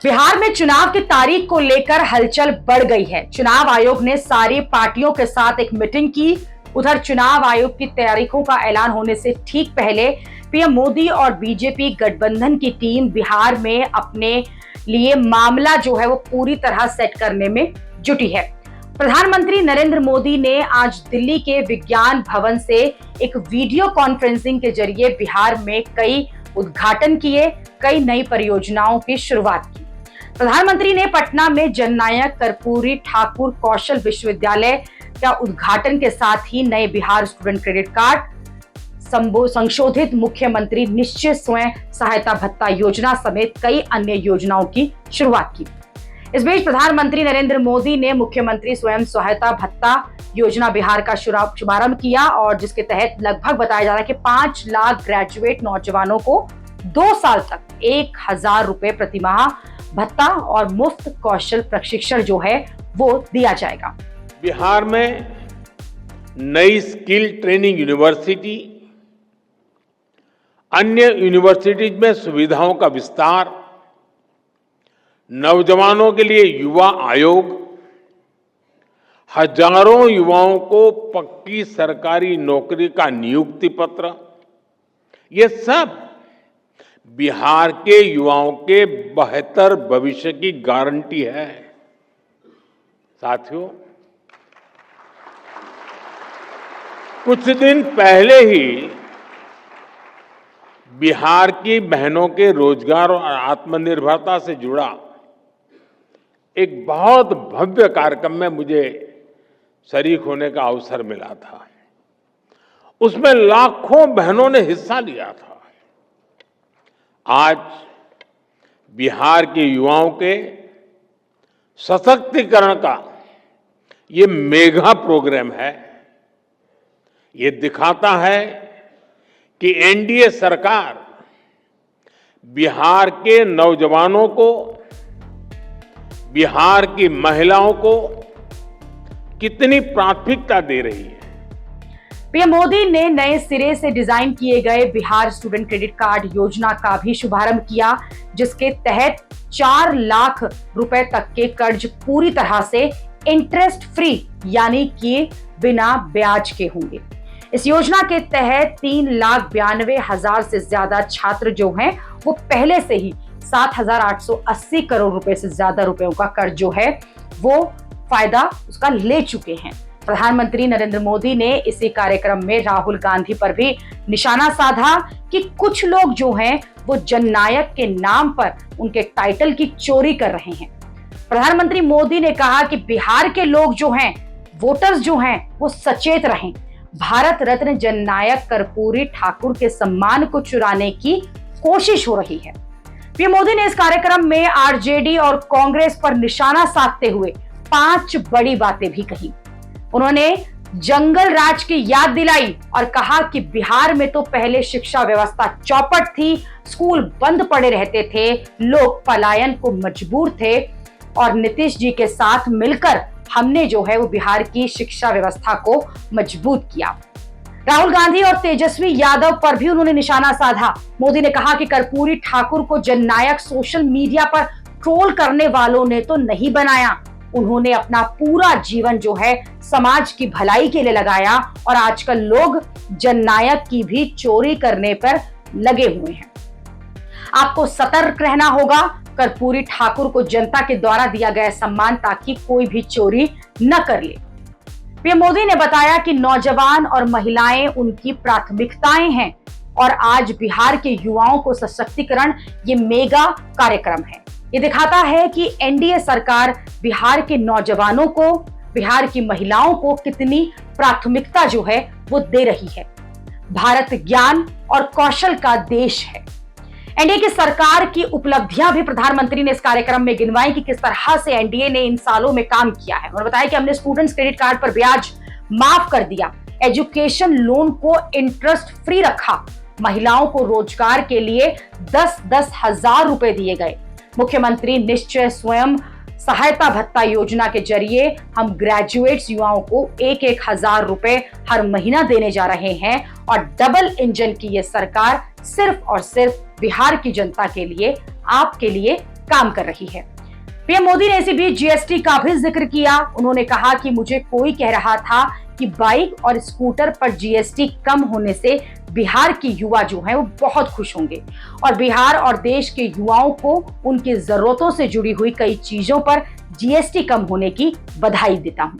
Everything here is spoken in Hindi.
बिहार में चुनाव की तारीख को लेकर हलचल बढ़ गई है। चुनाव आयोग ने सारी पार्टियों के साथ एक मीटिंग की। उधर चुनाव आयोग की तारीखों का ऐलान होने से ठीक पहले पीएम मोदी और बीजेपी गठबंधन की टीम बिहार में अपने लिए मामला जो है वो पूरी तरह सेट करने में जुटी है। प्रधानमंत्री नरेंद्र मोदी ने आज दिल्ली के विज्ञान भवन से एक वीडियो कॉन्फ्रेंसिंग के जरिए बिहार में कई उद्घाटन किए, कई नई परियोजनाओं की शुरुआत की। प्रधानमंत्री ने पटना में जननायक कर्पूरी ठाकुर कौशल विश्वविद्यालय का उद्घाटन के साथ ही नए बिहार स्टूडेंट क्रेडिट कार्ड, संशोधित मुख्यमंत्री निश्चित स्वयं सहायता भत्ता योजना समेत कई अन्य योजनाओं की शुरुआत की। इस बीच प्रधानमंत्री नरेंद्र मोदी ने मुख्यमंत्री स्वयं सहायता भत्ता योजना बिहार का शुभारंभ किया और जिसके तहत लगभग बताया जा रहा है कि 5 लाख ग्रेजुएट नौजवानों को 2 साल तक 1,000 रुपए प्रति माह भत्ता और मुफ्त कौशल प्रशिक्षण जो है वो दिया जाएगा। बिहार में नई स्किल ट्रेनिंग यूनिवर्सिटी, अन्य यूनिवर्सिटीज में सुविधाओं का विस्तार, नौजवानों के लिए युवा आयोग, हजारों युवाओं को पक्की सरकारी नौकरी का नियुक्ति पत्र, ये सब बिहार के युवाओं के बेहतर भविष्य की गारंटी है। साथियों, कुछ दिन पहले ही बिहार की बहनों के रोजगार और आत्मनिर्भरता से जुड़ा एक बहुत भव्य कार्यक्रम में मुझे शरीक होने का अवसर मिला था। उसमें लाखों बहनों ने हिस्सा लिया था। आज बिहार के युवाओं के सशक्तिकरण का ये मेगा प्रोग्राम है। ये दिखाता है कि एनडीए सरकार बिहार के नौजवानों को, बिहार की महिलाओं को कितनी प्राथमिकता दे रही है। पीएम मोदी ने नए सिरे से डिजाइन किए गए बिहार स्टूडेंट क्रेडिट कार्ड योजना का भी शुभारंभ किया, जिसके तहत 4 लाख रुपए तक के कर्ज पूरी तरह से इंटरेस्ट फ्री यानी कि बिना ब्याज के होंगे। इस योजना के तहत 3,92,000 से ज्यादा छात्र जो हैं वो पहले से ही 7,880 करोड़ रुपए से ज्यादा रुपयों का कर्ज जो है वो फायदा उसका ले चुके हैं। प्रधानमंत्री नरेंद्र मोदी ने इसी कार्यक्रम में राहुल गांधी पर भी निशाना साधा कि कुछ लोग जो हैं वो जननायक के नाम पर उनके टाइटल की चोरी कर रहे हैं। प्रधानमंत्री मोदी ने कहा कि बिहार के लोग जो हैं, वोटर्स जो हैं, वो सचेत रहें। भारत रत्न जननायक कर्पूरी ठाकुर के सम्मान को चुराने की कोशिश हो रही है। पीएम मोदी ने इस कार्यक्रम में आरजेडी और कांग्रेस पर निशाना साधते हुए 5 बड़ी बातें भी कही। उन्होंने जंगल राज की याद दिलाई और कहा कि बिहार में तो पहले शिक्षा व्यवस्था चौपट थी, स्कूल बंद पड़े रहते थे, लोग पलायन को मजबूर थे और नीतीश जी के साथ मिलकर हमने जो है वो बिहार की शिक्षा व्यवस्था को मजबूत किया। राहुल गांधी और तेजस्वी यादव पर भी उन्होंने निशाना साधा। मोदी ने कहा कि कर्पूरी ठाकुर को जननायक सोशल मीडिया पर ट्रोल करने वालों ने तो नहीं बनाया, उन्होंने अपना पूरा जीवन जो है समाज की भलाई के लिए लगाया और आजकल लोग जननायक की भी चोरी करने पर लगे हुए हैं। आपको सतर्क रहना होगा। कर्पूरी ठाकुर को जनता के द्वारा दिया गया सम्मान ताकि कोई भी चोरी न कर ले। पीएम मोदी ने बताया कि नौजवान और महिलाएं उनकी प्राथमिकताएं हैं और आज बिहार के युवाओं को सशक्तिकरण ये मेगा कार्यक्रम है। ये दिखाता है कि एनडीए सरकार बिहार के नौजवानों को, बिहार की महिलाओं को कितनी प्राथमिकता जो है वो दे रही है। भारत ज्ञान और कौशल का देश है। एनडीए की सरकार की उपलब्धियां भी प्रधानमंत्री ने इस कार्यक्रम में गिनवाई कि किस तरह से एनडीए ने इन सालों में काम किया है। उन्होंने बताया कि हमने स्टूडेंट्स क्रेडिट कार्ड पर ब्याज माफ कर दिया, एजुकेशन लोन को इंटरेस्ट फ्री रखा, महिलाओं को रोजगार के लिए 10-10 हजार रुपए दिए गए। मुख्यमंत्री निश्चय स्वयं सहायता भत्ता योजना के जरिए हम ग्रेजुएट्स युवाओं को 1,000 रुपए हर महीना देने जा रहे हैं और डबल इंजन की ये सरकार सिर्फ और सिर्फ बिहार की जनता के लिए, आपके लिए काम कर रही है। पीएम मोदी ने इसी बीच जीएसटी का भी जिक्र किया। उन्होंने कहा कि मुझे कोई कह रहा था कि बाइक और स्कूटर पर जीएसटी कम होने से बिहार के युवा जो हैं वो बहुत खुश होंगे और बिहार और देश के युवाओं को उनकी जरूरतों से जुड़ी हुई कई चीजों पर जीएसटी कम होने की बधाई देता हूं।